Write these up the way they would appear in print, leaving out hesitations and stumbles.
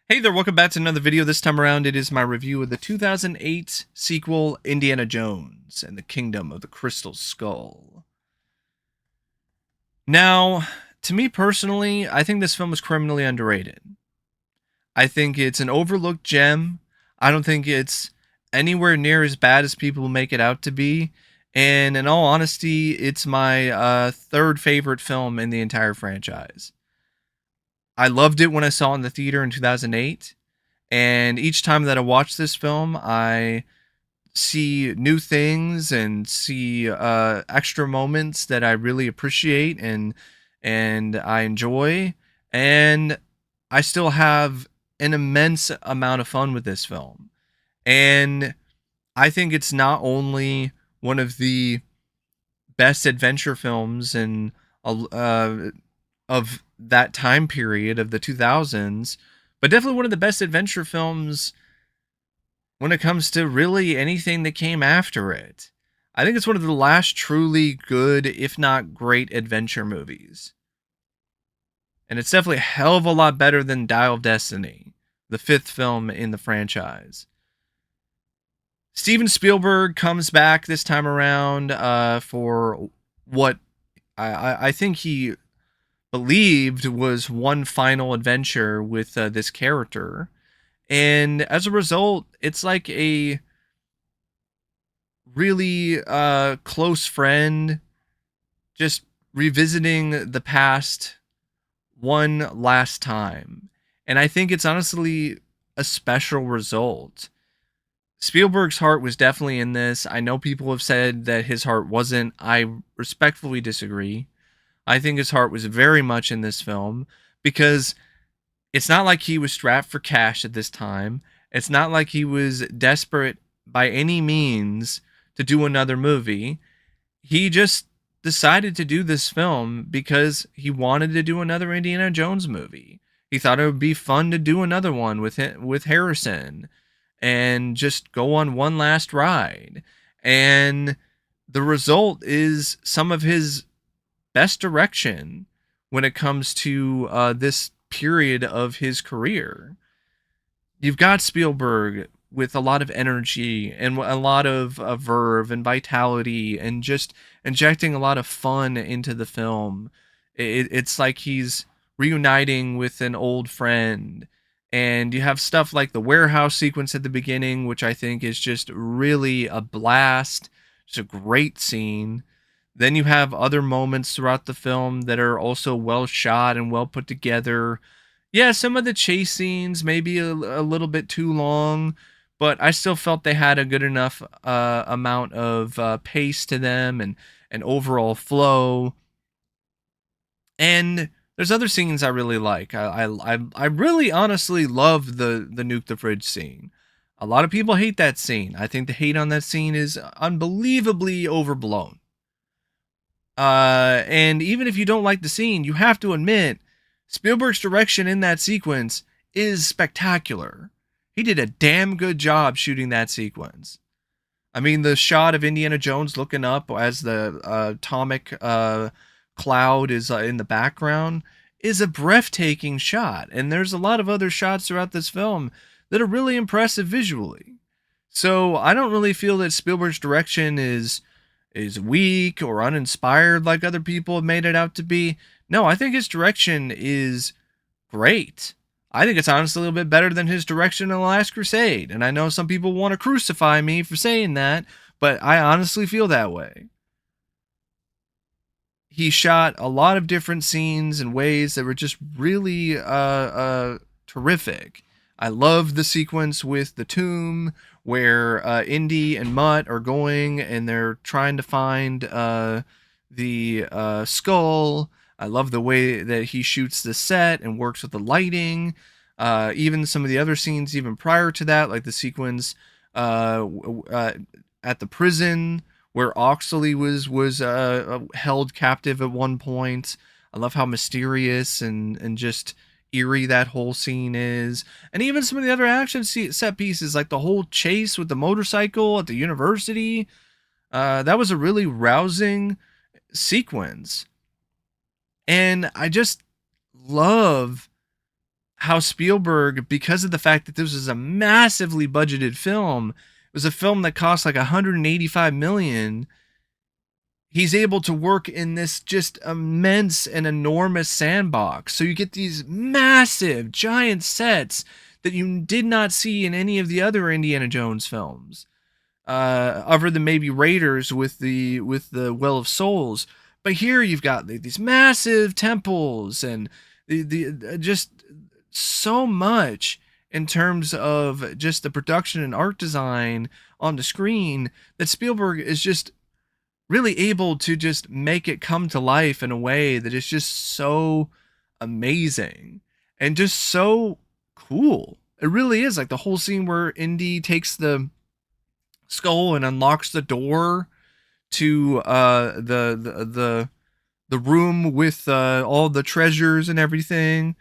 Hey there, welcome back to another video. This time around, it is my review of the 2008 sequel, Indiana Jones and the Kingdom of the Crystal Skull. Now, to me personally, I think this film is criminally underrated. I think it's an overlooked gem. I don't think it's anywhere near as bad as people make it out to be. And in all honesty, it's my third favorite film in the entire franchise. I loved it when I saw it in the theater in 2008. And each time that I watch this film, I see new things and see extra moments that I really appreciate and I enjoy. And I still have an immense amount of fun with this film. And I think it's not only one of the best adventure films and of that time period of the 2000s, but definitely one of the best adventure films when it comes to really anything that came after it. I think it's one of the last truly good, if not great, adventure movies. And it's definitely a hell of a lot better than Dial of Destiny, the fifth film in the franchise. Steven Spielberg comes back this time around for what I think he believed was one final adventure with this character. And as a result, it's like a really close friend just revisiting the past one last time. And I think it's honestly a special result. Spielberg's heart was definitely in this. I know people have said that his heart wasn't. I respectfully disagree. I think his heart was very much in this film because it's not like he was strapped for cash at this time. It's not like he was desperate by any means to do another movie. He just decided to do this film because he wanted to do another Indiana Jones movie. He thought it would be fun to do another one with Harrison and just go on one last ride. And the result is some of his best direction when it comes to this period of his career. You've got Spielberg with a lot of energy and a lot of verve and vitality and just injecting a lot of fun into the film. It's like he's reuniting with an old friend. And you have stuff like the warehouse sequence at the beginning, which I think is just really a blast. It's a great scene. Then you have other moments throughout the film that are also well shot and well put together. Yeah, some of the chase scenes maybe a little bit too long, but I still felt they had a good enough amount of pace to them and overall flow. And there's other scenes I really like. I really honestly love the nuke the fridge scene. A lot of people hate that scene. I think the hate on that scene is unbelievably overblown. And even if you don't like the scene, you have to admit Spielberg's direction in that sequence is spectacular. He did a damn good job shooting that sequence. I mean, the shot of Indiana Jones looking up as the atomic cloud is in the background is a breathtaking shot. And there's a lot of other shots throughout this film that are really impressive visually. So I don't really feel that Spielberg's direction is weak or uninspired like other people have made it out to be. No, I think his direction is great. I think it's honestly a little bit better than his direction in The Last Crusade. And I know some people want to crucify me for saying that, but I honestly feel that way. He shot a lot of different scenes in ways that were just really terrific. I love the sequence with the tomb where Indy and Mutt are going and they're trying to find the skull. I love the way that he shoots the set and works with the lighting. Even some of the other scenes, even prior to that, like the sequence at the prison where Oxley was held captive at one point. I love how mysterious and just eerie that whole scene is, and even some of the other action set pieces, like the whole chase with the motorcycle at the university. That was a really rousing sequence, and I just love how Spielberg, because of the fact that this was a massively budgeted film, it was a film that cost like 185 million. He's able to work in this just immense and enormous sandbox. So you get these massive, giant sets that you did not see in any of the other Indiana Jones films, other than maybe Raiders with the Well of Souls. But here you've got these massive temples and the just so much in terms of just the production and art design on the screen that Spielberg is just really able to just make it come to life in a way that is just so amazing and just so cool. It really is like the whole scene where Indy takes the skull and unlocks the door to the room with all the treasures and everything.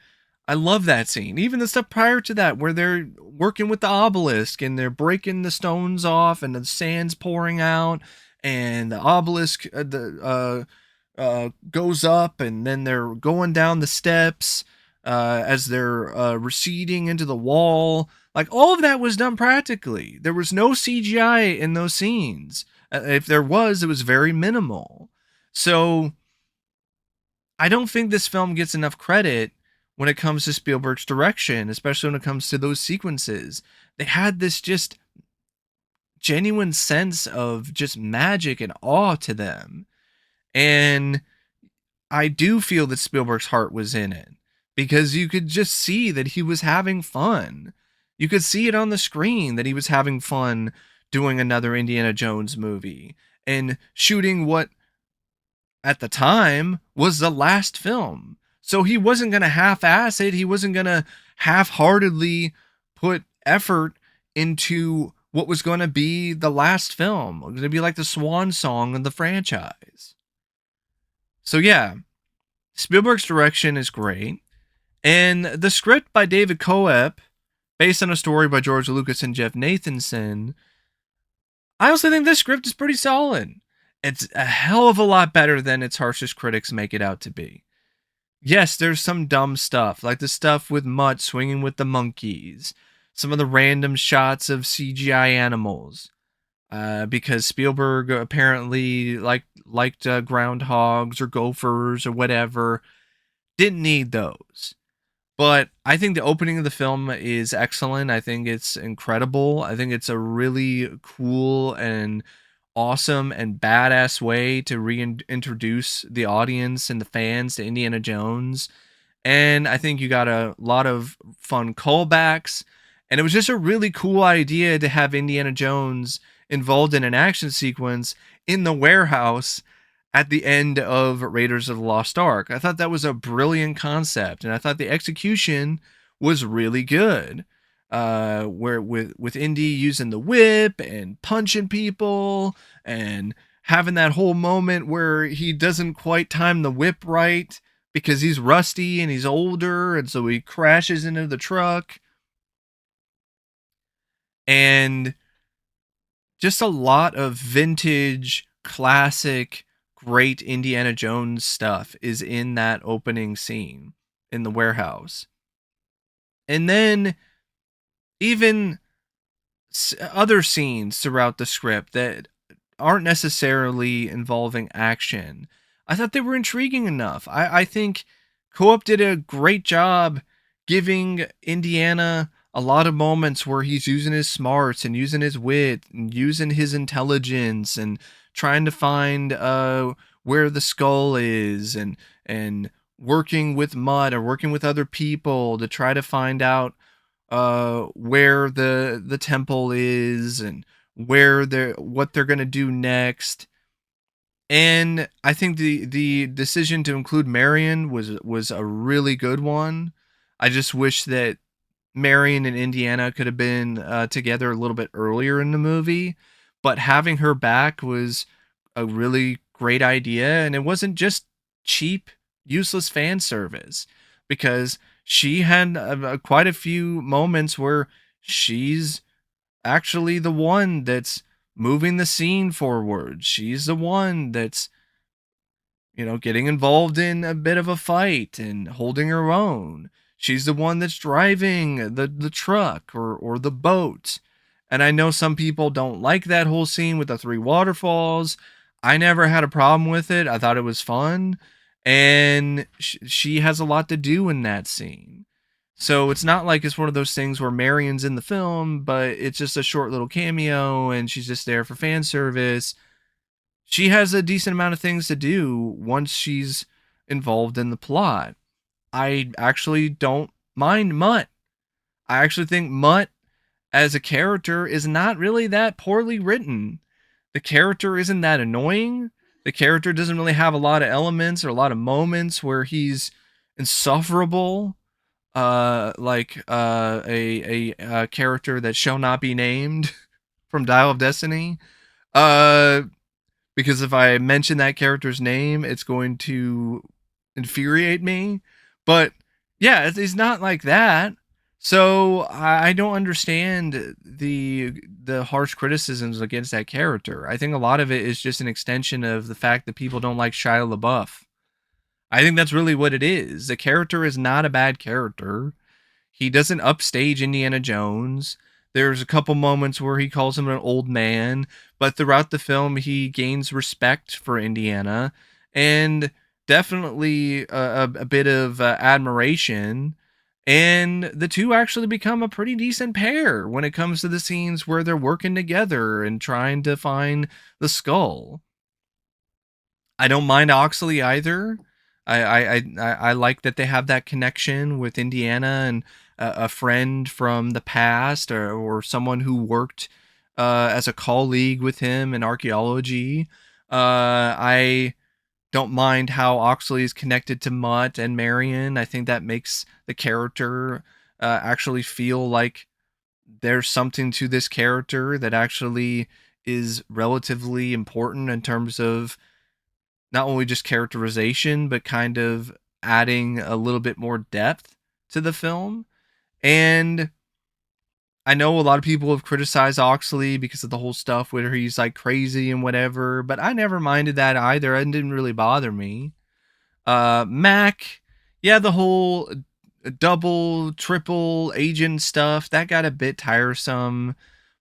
I love that scene. Even the stuff prior to that, where they're working with the obelisk and they're breaking the stones off and the sand's pouring out, and the obelisk goes up, and then they're going down the steps as they're receding into the wall. Like all of that was done practically. There was no CGI in those scenes. If there was, it was very minimal. So I don't think this film gets enough credit when it comes to Spielberg's direction, especially when it comes to those sequences. They had this just genuine sense of just magic and awe to them. And I do feel that Spielberg's heart was in it because you could just see that he was having fun. You could see it on the screen that he was having fun doing another Indiana Jones movie and shooting what at the time was the last film. So he wasn't going to half ass it. He wasn't going to half heartedly put effort into what was going to be the last film. It was going to be like the swan song of the franchise. So yeah, Spielberg's direction is great. And the script by David Coep, based on a story by George Lucas and Jeff Nathanson, I also think this script is pretty solid. It's a hell of a lot better than its harshest critics make it out to be. Yes, there's some dumb stuff, like the stuff with Mutt swinging with the monkeys, some of the random shots of CGI animals, because Spielberg apparently liked groundhogs or gophers or whatever. Didn't need those. But I think the opening of the film is excellent. I think it's incredible. I think it's a really cool and awesome and badass way to reintroduce the audience and the fans to Indiana Jones. And I think you got a lot of fun callbacks. And it was just a really cool idea to have Indiana Jones involved in an action sequence in the warehouse at the end of Raiders of the Lost Ark. I thought that was a brilliant concept, and I thought the execution was really good. Where with Indy using the whip and punching people and having that whole moment where he doesn't quite time the whip right because he's rusty and he's older, and so he crashes into the truck. And just a lot of vintage, classic, great Indiana Jones stuff is in that opening scene in the warehouse. And then even other scenes throughout the script that aren't necessarily involving action, I thought they were intriguing enough. I think Coop did a great job giving Indiana a lot of moments where he's using his smarts and using his wit and using his intelligence and trying to find where the skull is, and working with Mud or working with other people to try to find out where the temple is and what they're gonna do next. And I think the decision to include Marion was a really good one. I just wish that Marion and Indiana could have been together a little bit earlier in the movie, but having her back was a really great idea, and it wasn't just cheap, useless fan service, because she had quite a few moments where she's actually the one that's moving the scene forward. She's the one that's, getting involved in a bit of a fight and holding her own. She's the one that's driving the truck or the boat. And I know some people don't like that whole scene with the three waterfalls. I never had a problem with it. I thought it was fun. And she has a lot to do in that scene. So it's not like it's one of those things where Marion's in the film, but it's just a short little cameo and she's just there for fan service. She has a decent amount of things to do once she's involved in the plot. I actually don't mind Mutt. I actually think Mutt as a character is not really that poorly written. The character isn't that annoying. The character doesn't really have a lot of elements or a lot of moments where he's insufferable. A character that shall not be named from Dial of Destiny. Uh, because if I mention that character's name, it's going to infuriate me. But yeah, it's not like that. So I don't understand the harsh criticisms against that character. I think a lot of it is just an extension of the fact that people don't like Shia LaBeouf. I think that's really what it is. The character is not a bad character. He doesn't upstage Indiana Jones. There's a couple moments where he calls him an old man, but throughout the film, he gains respect for Indiana and definitely a bit of admiration. And the two actually become a pretty decent pair when it comes to the scenes where they're working together and trying to find the skull. I don't mind Oxley either. I like that they have that connection with Indiana and a friend from the past or someone who worked as a colleague with him in archaeology. I don't mind how Oxley is connected to Mutt and Marion. I think that makes the character actually feel like there's something to this character that actually is relatively important in terms of not only just characterization, but kind of adding a little bit more depth to the film. And I know a lot of people have criticized Oxley because of the whole stuff where he's like crazy and whatever, but I never minded that either. It didn't really bother me. Mac, yeah, the whole double, triple agent stuff, that got a bit tiresome,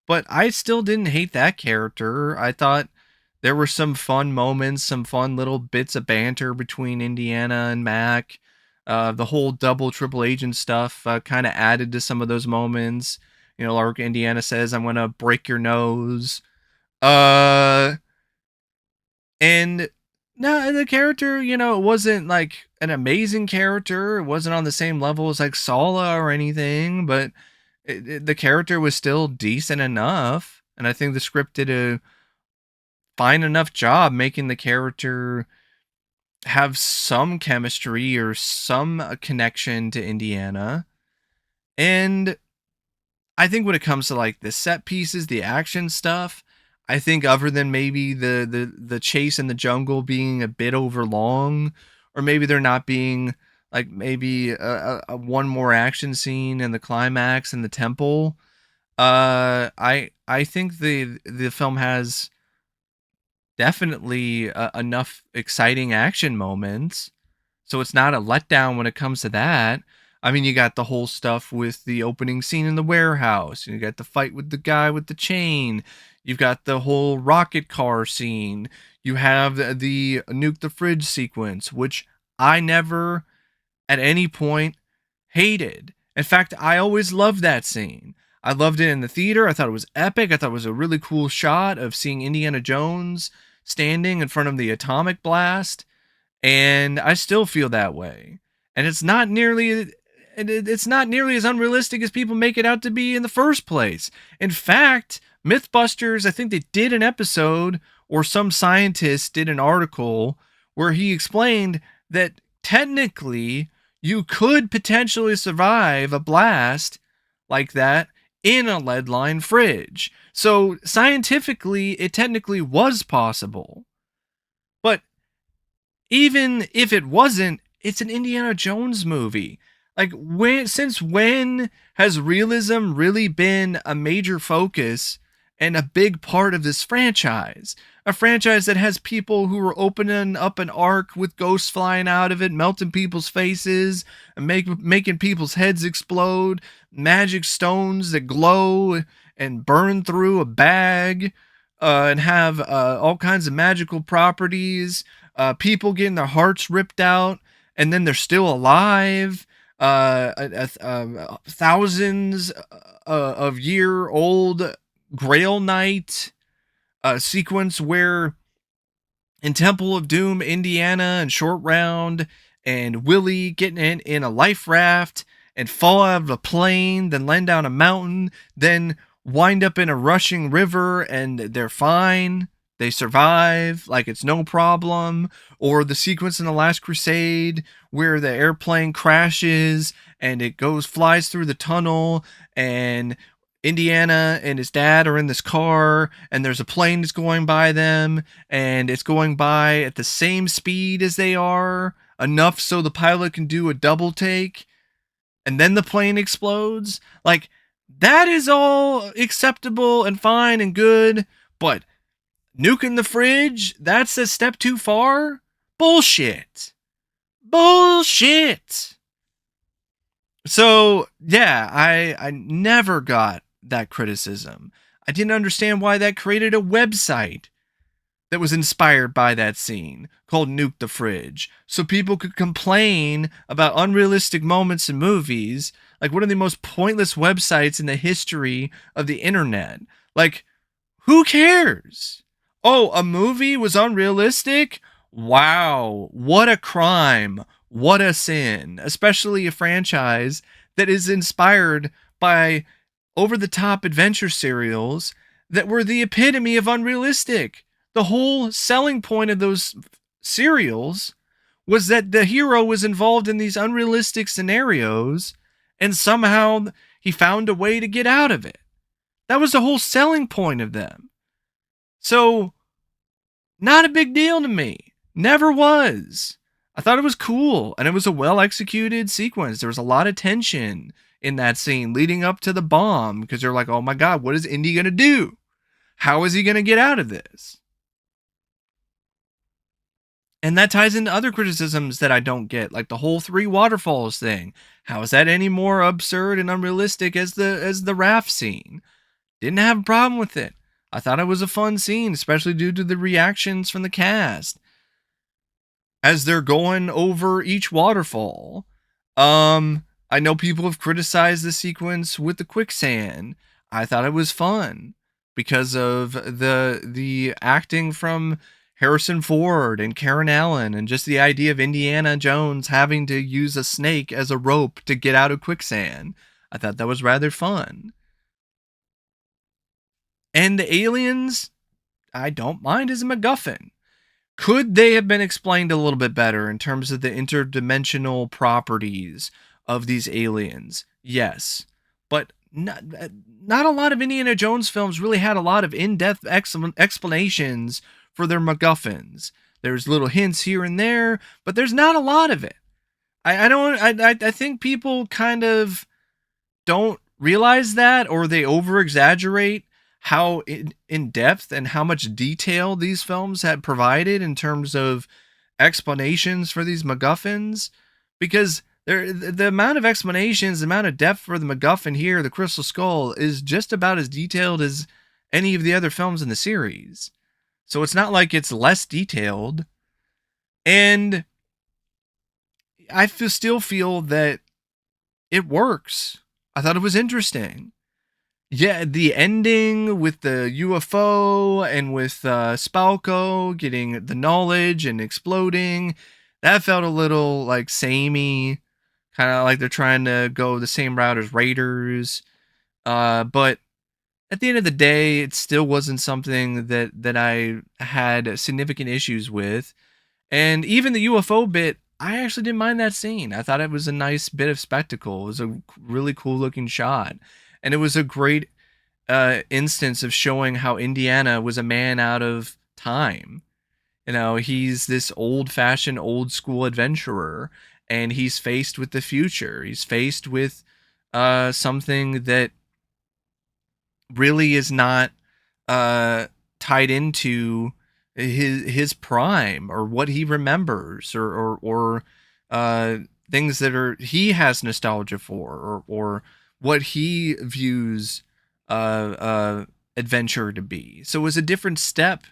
but I still didn't hate that character. I thought there were some fun moments, some fun little bits of banter between Indiana and Mac. The whole double, triple agent stuff kind of added to some of those moments. You know, like Indiana says, I'm going to break your nose. Uh, and no, the character, you know, it wasn't like an amazing character. It wasn't on the same level as like Sala or anything, but the character was still decent enough. And I think the script did a fine enough job making the character have some chemistry or some connection to Indiana. And I think when it comes to like the set pieces, the action stuff, I think other than maybe the chase in the jungle being a bit overlong, or maybe there not being like maybe a one more action scene in the climax in the temple. I think the film has definitely enough exciting action moments. So it's not a letdown when it comes to that. I mean, you got the whole stuff with the opening scene in the warehouse. You got the fight with the guy with the chain. You've got the whole rocket car scene. You have the nuke the fridge sequence, which I never at any point hated. In fact, I always loved that scene. I loved it in the theater. I thought it was epic. I thought it was a really cool shot of seeing Indiana Jones standing in front of the atomic blast, and I still feel that way. And it's not nearly as unrealistic as people make it out to be in the first place. In fact, Mythbusters, I think they did an episode or some scientist did an article where he explained that technically you could potentially survive a blast like that in a lead line fridge. So scientifically, it technically was possible. But even if it wasn't, it's an Indiana Jones movie. Like since when has realism really been a major focus and a big part of this franchise. A franchise that has people who are opening up an ark with ghosts flying out of it, melting people's faces, and making people's heads explode, magic stones that glow and burn through a bag, and have all kinds of magical properties, people getting their hearts ripped out, and then they're still alive, thousands of year old Grail Knight sequence where in Temple of Doom, Indiana and Short Round and Willie getting in a life raft and fall out of a plane, then land down a mountain, then wind up in a rushing river and they're fine. They survive like it's no problem. Or the sequence in The Last Crusade where the airplane crashes and it flies through the tunnel, and Indiana and his dad are in this car and there's a plane that's going by them, and it's going by at the same speed as they are, enough so the pilot can do a double take, and then the plane explodes. Like, that is all acceptable and fine and good, but nuking the fridge, that's a step too far? Bullshit. Bullshit. So, yeah, I never got that criticism. I didn't understand why that created a website that was inspired by that scene called Nuke the Fridge, so people could complain about unrealistic moments in movies, like one of the most pointless websites in the history of the internet. Like, who cares? Oh, a movie was unrealistic? Wow, what a crime. What a sin. Especially a franchise that is inspired by over-the-top adventure serials that were the epitome of unrealistic. The whole selling point of those serials was that the hero was involved in these unrealistic scenarios and somehow he found a way to get out of it. That was the whole selling point of them. So, not a big deal to me. Never was. I thought it was cool, and it was a well-executed sequence. There was a lot of tension in that scene leading up to the bomb, because you're like, oh my god, what is Indy going to do? How is he going to get out of this? And that ties into other criticisms that I don't get, like the whole 3 waterfalls thing. How is that any more absurd and unrealistic as the raft scene? Didn't have a problem with it. I thought it was a fun scene, especially due to the reactions from the cast as they're going over each waterfall. I know people have criticized the sequence with the quicksand. I thought it was fun because of the acting from Harrison Ford and Karen Allen, and just the idea of Indiana Jones having to use a snake as a rope to get out of quicksand. I thought that was rather fun. And the aliens, I don't mind as a MacGuffin. Could they have been explained a little bit better in terms of the interdimensional properties of these aliens? Yes. But not a lot of Indiana Jones films really had a lot of in-depth explanations for their MacGuffins. There's little hints here and there, but there's not a lot of it. I think people kind of don't realize that, or they over-exaggerate how in depth and how much detail these films had provided in terms of explanations for these MacGuffins, because the amount of explanations, the amount of depth for the MacGuffin here, the Crystal Skull, is just about as detailed as any of the other films in the series. So it's not like it's less detailed. And I still feel that it works. I thought it was interesting. Yeah, the ending with the UFO and with Spalko getting the knowledge and exploding, that felt a little like samey, kind of like they're trying to go the same route as Raiders. But at the end of the day, it still wasn't something that I had significant issues with. And even the UFO bit, I actually didn't mind that scene. I thought it was a nice bit of spectacle. It was a really cool looking shot. And it was a great instance of showing how Indiana was a man out of time. You know, he's this old-fashioned, old-school adventurer, and he's faced with the future. He's faced with something that really is not uh tied into his prime, or what he remembers, or uh things that are he has nostalgia for, or what he views adventure to be. So it was a different step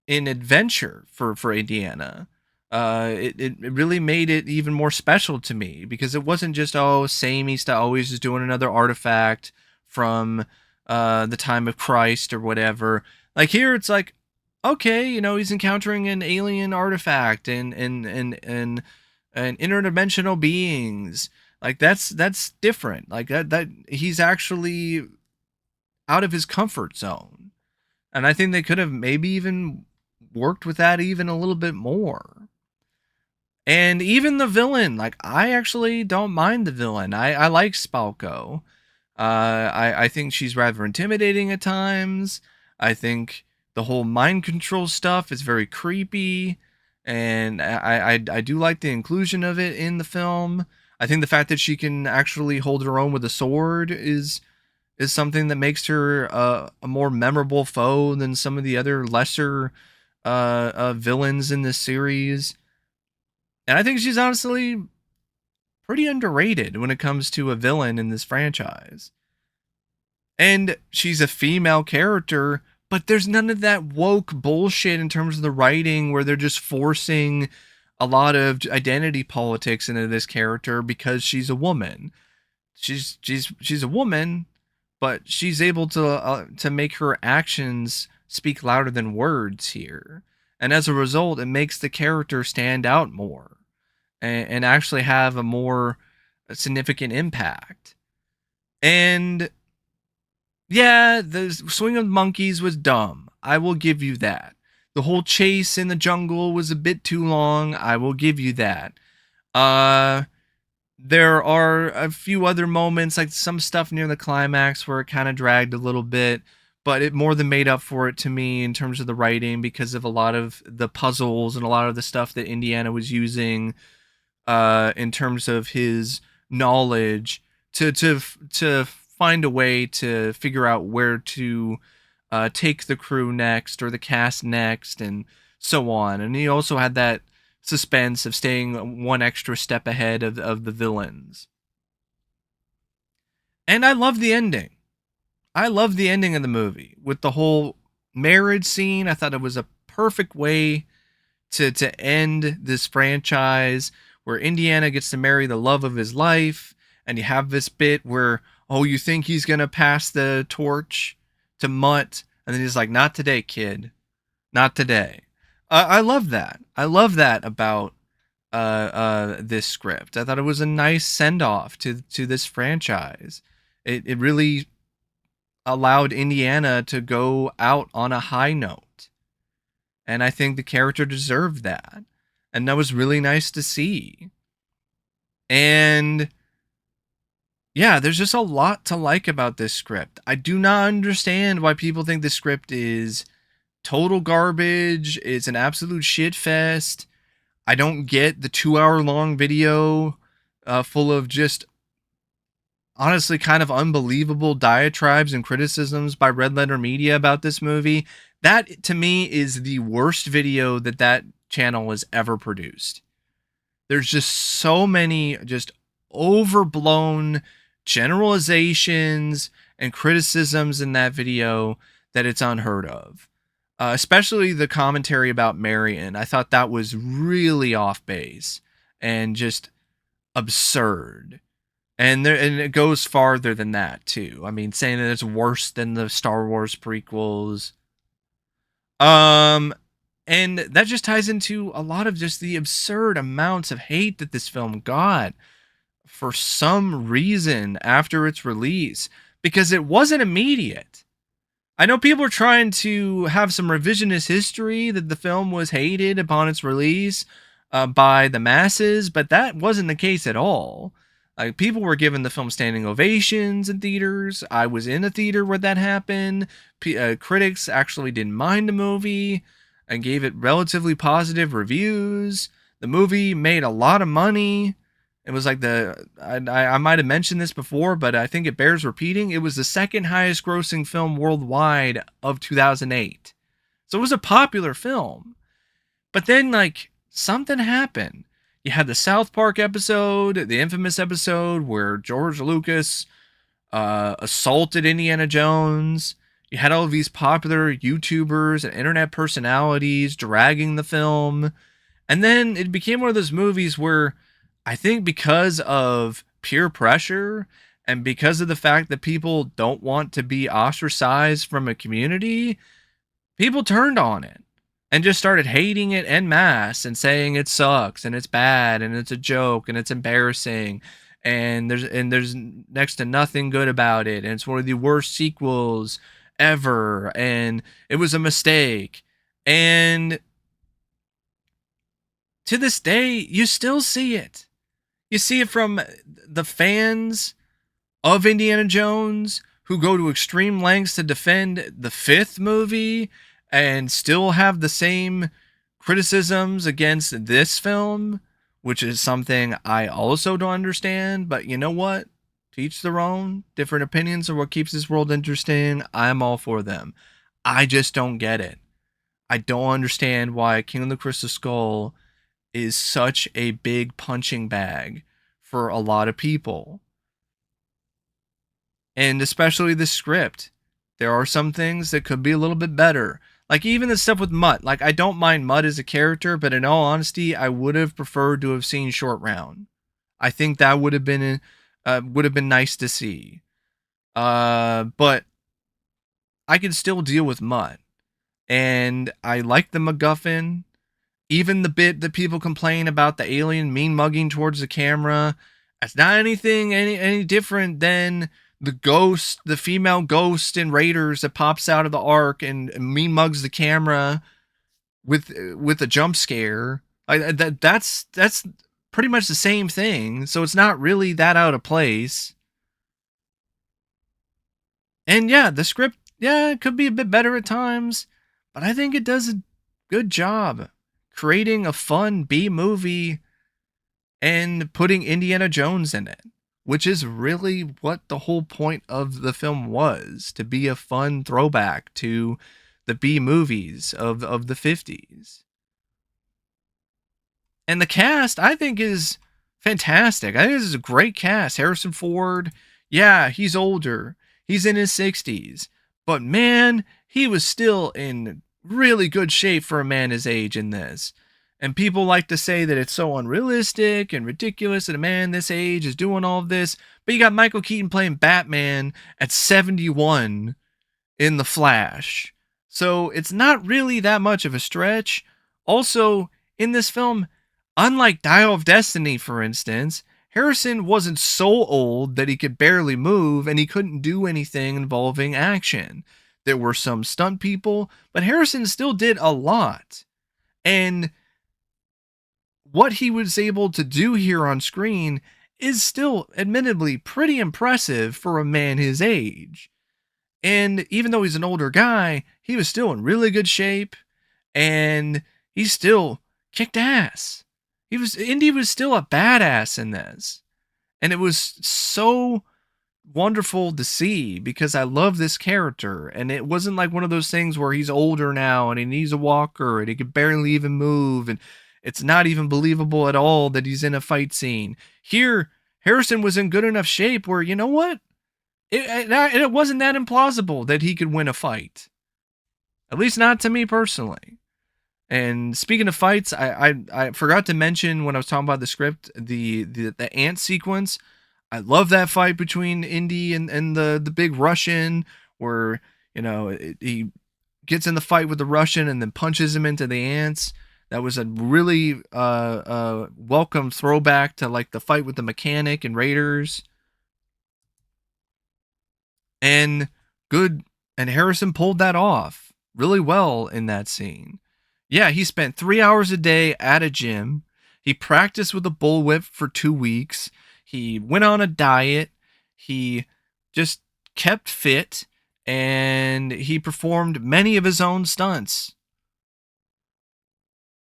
in adventure for Indiana. It really made it even more special to me, because it wasn't just, oh, same, he's always just doing another artifact from the time of Christ or whatever. Like here, it's like, okay, he's encountering an alien artifact and interdimensional beings. Like that's different. Like that he's actually out of his comfort zone. And I think they could have maybe even worked with that even a little bit more. And even the villain, like, I actually don't mind the villain. I like Spalko. I think she's rather intimidating at times. I think the whole mind control stuff is very creepy, and I do like the inclusion of it in the film. I think the fact that she can actually hold her own with a sword is something that makes her a more memorable foe than some of the other lesser villains in this series. And I think she's honestly pretty underrated when it comes to a villain in this franchise. And she's a female character, but there's none of that woke bullshit in terms of the writing where they're just forcing a lot of identity politics into this character because she's a woman. She's a woman, but she's able to make her actions speak louder than words here. And as a result, it makes the character stand out more and actually have a more significant impact. And yeah, the swing of monkeys was dumb. I will give you that. The whole chase in the jungle was a bit too long. I will give you that. There are a few other moments, like some stuff near the climax, where it kind of dragged a little bit, but it more than made up for it to me in terms of the writing, because of a lot of the puzzles and a lot of the stuff that Indiana was using in terms of his knowledge to find a way to figure out where to take the crew next, or the cast next, and so on. And he also had that suspense of staying one extra step ahead of the villains. And I love the ending. I love the ending of the movie with the whole marriage scene. I thought it was a perfect way to end this franchise, where Indiana gets to marry the love of his life, and you have this bit where, oh, you think he's gonna pass the torch to Mutt, and then he's like, not today, kid, not today. I love that. I love that about this script. I thought it was a nice send off to this franchise. It really allowed Indiana to go out on a high note, and I think the character deserved that, and that was really nice to see. And yeah, there's just a lot to like about this script. I do not understand why people think this script is total garbage. It's an absolute shit fest. I don't get the 2 hour long video full of just honestly kind of unbelievable diatribes and criticisms by Red Letter Media about this movie. That to me is the worst video that channel has ever produced. There's just so many just overblown generalizations and criticisms in that video that it's unheard of. Especially the commentary about Marion. I thought that was really off base and just absurd. And it goes farther than that too. I mean, saying that it's worse than the Star Wars prequels. And that just ties into a lot of just the absurd amounts of hate that this film got for some reason after its release, because it wasn't immediate. I know people are trying to have some revisionist history that the film was hated upon its release by the masses, but that wasn't the case at all. Like, people were giving the film standing ovations in theaters. I was in a theater where that happened. Critics actually didn't mind the movie and gave it relatively positive reviews. The movie made a lot of money, It was like I might have mentioned this before, but I think it bears repeating. It was the second highest grossing film worldwide of 2008. So it was a popular film. But then, like, something happened. You had the South Park episode, the infamous episode where George Lucas assaulted Indiana Jones. You had all of these popular YouTubers and internet personalities dragging the film. And then it became one of those movies where I think because of peer pressure and because of the fact that people don't want to be ostracized from a community, people turned on it and just started hating it en masse and saying it sucks and it's bad and it's a joke and it's embarrassing and there's next to nothing good about it and it's one of the worst sequels ever and it was a mistake. And to this day, you still see it. You see it from the fans of Indiana Jones who go to extreme lengths to defend the fifth movie and still have the same criticisms against this film, which is something I also don't understand. But you know what? To each their own. Different opinions are what keeps this world interesting. I'm all for them. I just don't get it. I don't understand why King of the Crystal Skull is such a big punching bag for a lot of people. And especially the script. There are some things that could be a little bit better. Like even the stuff with Mutt. Like I don't mind Mutt as a character, but in all honesty, I would have preferred to have seen Short Round. I think that would have been nice to see. But I could still deal with Mutt. And I like the MacGuffin. Even the bit that people complain about the alien mean mugging towards the camera, it's not anything any different than the female ghost in Raiders that pops out of the ark and mean mugs the camera with a jump scare. That's pretty much the same thing. So it's not really that out of place. And yeah, the script, yeah, it could be a bit better at times, but I think it does a good job creating a fun B movie and putting Indiana Jones in it, which is really what the whole point of the film was, to be a fun throwback to the B movies of the 50s. And the cast, I think, is fantastic. I think this is a great cast. Harrison Ford, yeah, he's older. He's in his 60s. But man, he was still in really good shape for a man his age in this. And people like to say that it's so unrealistic and ridiculous that a man this age is doing all of this. But you got Michael Keaton playing Batman at 71 in The Flash. So it's not really that much of a stretch. Also, in this film, unlike Dial of Destiny, for instance, Harrison wasn't so old that he could barely move and he couldn't do anything involving action. There were some stunt people, but Harrison still did a lot. And what he was able to do here on screen is still admittedly pretty impressive for a man his age. And even though he's an older guy, he was still in really good shape and he still kicked ass. Indy was still a badass in this. And it was so wonderful to see because I love this character. And it wasn't like one of those things where he's older now and he needs a walker and he could barely even move. And it's not even believable at all that he's in a fight scene. Here, Harrison was in good enough shape where, you know what? It wasn't that implausible that he could win a fight. At least not to me personally. And speaking of fights, I forgot to mention when I was talking about the script, the ant sequence. I love that fight between Indy and the big Russian where, you know, he gets in the fight with the Russian and then punches him into the ants. That was a really welcome throwback to like the fight with the mechanic in Raiders. And good, and Harrison pulled that off really well in that scene. Yeah, he spent 3 hours a day at a gym. He practiced with a bullwhip for 2 weeks. He went on a diet. He just kept fit and he performed many of his own stunts.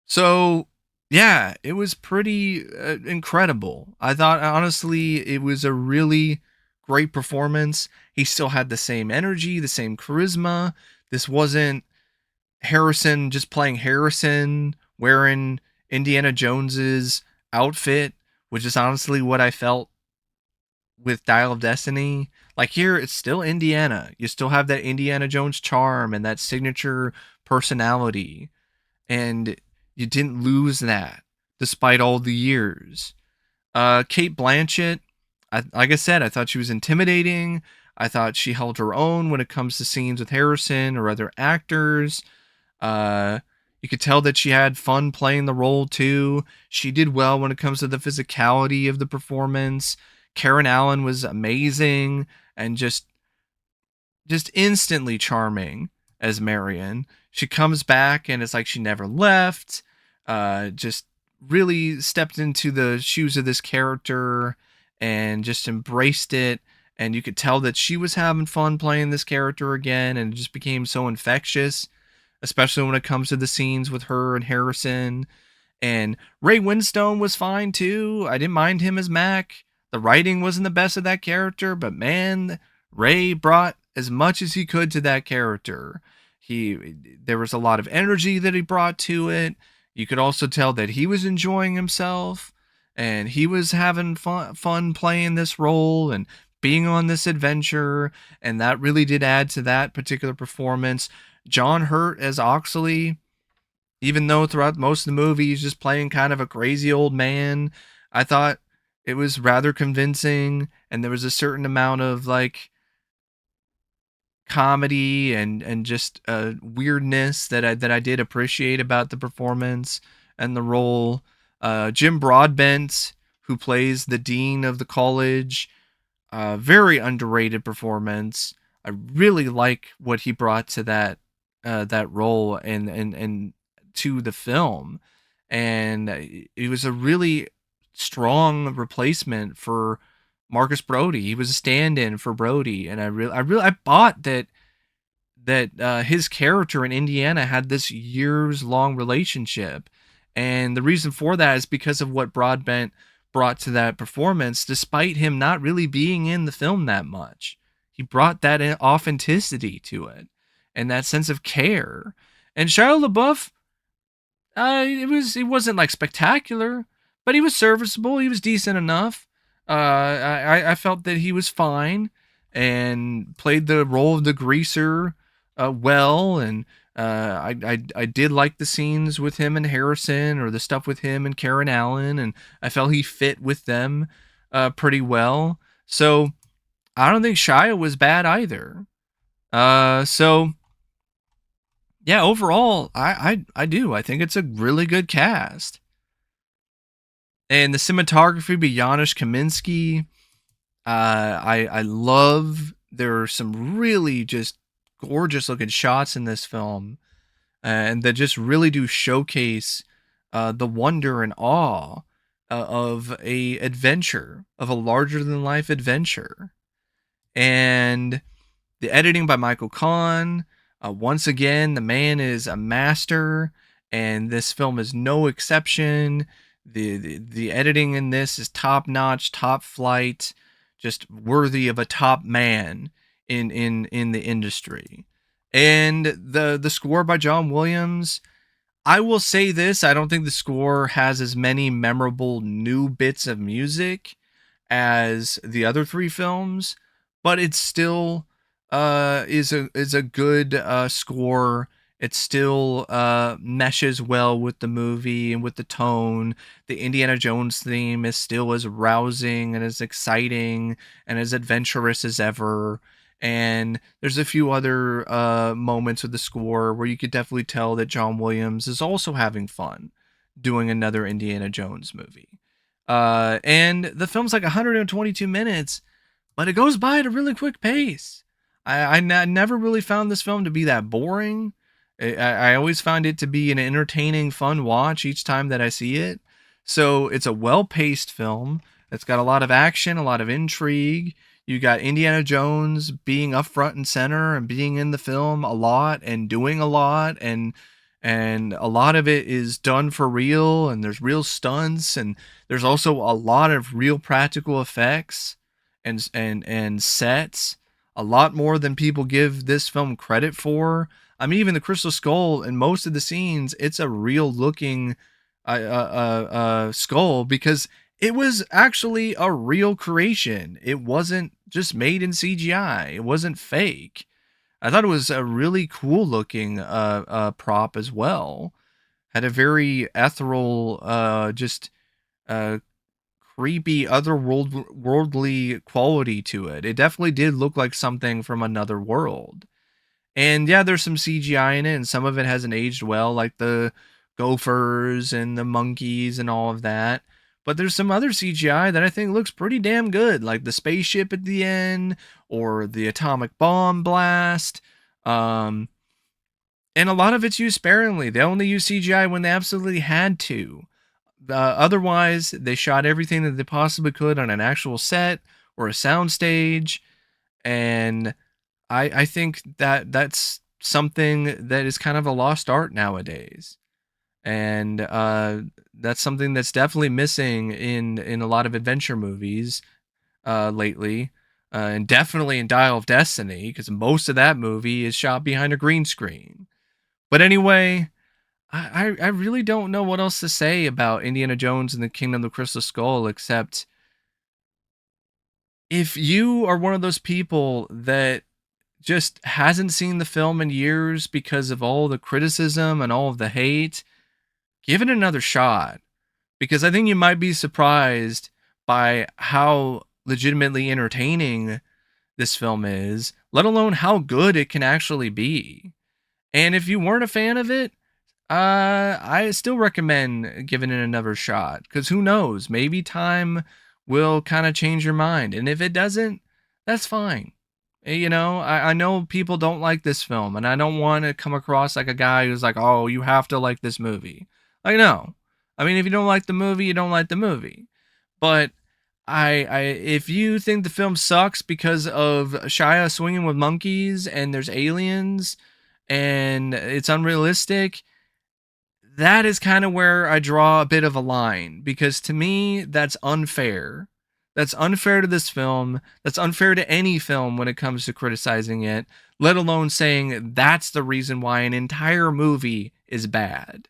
So Yeah, it was pretty incredible. I thought honestly it was a really great performance. He still had the same energy, the same charisma. This wasn't Harrison just playing Harrison wearing Indiana Jones's outfit, which is honestly what I felt with Dial of Destiny. Like here, it's still Indiana. You still have that Indiana Jones charm and that signature personality, and you didn't lose that despite all the years. Cate Blanchett, like I said, I thought she was intimidating. I thought she held her own when it comes to scenes with Harrison or other actors. Uh, you could tell that she had fun playing the role too. She did well when it comes to the physicality of the performance. Karen Allen was amazing and just instantly charming as Marion. She comes back and it's like she never left. Just really stepped into the shoes of this character and just embraced it. And you could tell that she was having fun playing this character again, and it just became so infectious, especially when it comes to the scenes with her and Harrison. And Ray Winstone was fine too. I didn't mind him as Mac. The writing wasn't the best of that character, but man, Ray brought as much as he could to that character. He There was a lot of energy that he brought to it. You could also tell that he was enjoying himself and he was having fun playing this role and being on this adventure, and that really did add to that particular performance. John Hurt as Oxley, even though throughout most of the movie he's just playing kind of a crazy old man, I thought it was rather convincing, and there was a certain amount of like comedy and just weirdness that I did appreciate about the performance and the role. Jim Broadbent, who plays the dean of the college, very underrated performance. I really like what he brought to that role and to the film, and it was a really strong replacement for Marcus Brody. He was a stand-in for Brody, and I bought that his character in Indiana had this years long relationship. And the reason for that is because of what Broadbent brought to that performance, despite him not really being in the film that much. He brought that authenticity to it and that sense of care. And Shia LaBeouf, it wasn't like spectacular, but he was serviceable. He was decent enough. I felt that he was fine and played the role of the greaser well. And I did like the scenes with him and Harrison, or the stuff with him and Karen Allen, and I felt he fit with them pretty well. So I don't think Shia was bad either. So yeah, overall, I do. I think it's a really good cast. And the cinematography by Janusz Kaminski, I love. There are some really just gorgeous looking shots in this film, and that just really do showcase the wonder and awe of a adventure, of a larger than life adventure. And the editing by Michael Kahn. Once again, the man is a master, and this film is no exception. The editing in this is top notch, top flight, just worthy of a top man in the industry. And the score by John Williams. I will say this: I don't think the score has as many memorable new bits of music as the other three films, but it still is a good score. It still meshes well with the movie and with the tone. The Indiana Jones theme is still as rousing and as exciting and as adventurous as ever. And there's a few other moments with the score where you could definitely tell that John Williams is also having fun doing another Indiana Jones movie. And the film's like 122 minutes, but it goes by at a really quick pace. Never really found this film to be that boring. I always find it to be an entertaining, fun watch each time that I see it. So it's a well paced film. It's got a lot of action, a lot of intrigue. You got Indiana Jones being up front and center and being in the film a lot and doing a lot, and a lot of it is done for real, and there's real stunts, and there's also a lot of real practical effects and sets, a lot more than people give this film credit for. I mean, even the Crystal Skull in most of the scenes, it's a real looking skull, because it was actually a real creation. It wasn't just made in CGI. It wasn't fake. I thought it was a really cool looking prop as well. Had a very ethereal, just uh, creepy, otherworldly quality to it. It definitely did look like something from another world. And yeah, there's some CGI in it, and some of it hasn't aged well, like the gophers and the monkeys and all of that. But there's some other CGI that I think looks pretty damn good, like the spaceship at the end or the atomic bomb blast. Um, and a lot of it's used sparingly. They only use CGI when they absolutely had to. Otherwise, they shot everything that they possibly could on an actual set or a soundstage, and I think that that's something that is kind of a lost art nowadays, and that's something that's definitely missing in a lot of adventure movies lately, and definitely in Dial of Destiny, because most of that movie is shot behind a green screen. But anyway, I really don't know what else to say about Indiana Jones and the Kingdom of the Crystal Skull, except if you are one of those people that just hasn't seen the film in years because of all the criticism and all of the hate, give it another shot. Because I think you might be surprised by how legitimately entertaining this film is, let alone how good it can actually be. And if you weren't a fan of it, I still recommend giving it another shot, because who knows? Maybe time will kind of change your mind. And if it doesn't, that's fine. You know, I know people don't like this film, and I don't want to come across like a guy who's like, oh, you have to like this movie. Like, no. I mean, if you don't like the movie, you don't like the movie. But if you think the film sucks because of Shia swinging with monkeys and there's aliens and it's unrealistic, that is kind of where I draw a bit of a line, because to me, that's unfair. That's unfair to this film. That's unfair to any film when it comes to criticizing it, let alone saying that's the reason why an entire movie is bad.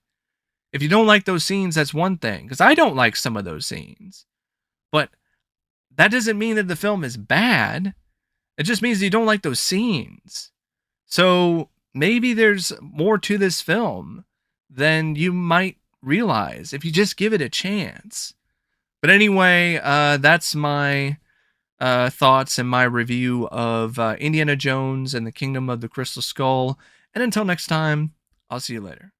If you don't like those scenes, that's one thing, because I don't like some of those scenes. But that doesn't mean that the film is bad. It just means you don't like those scenes. So maybe there's more to this film than you might realize if you just give it a chance. But anyway, that's my thoughts and my review of Indiana Jones and the Kingdom of the Crystal Skull. And until next time, I'll see you later.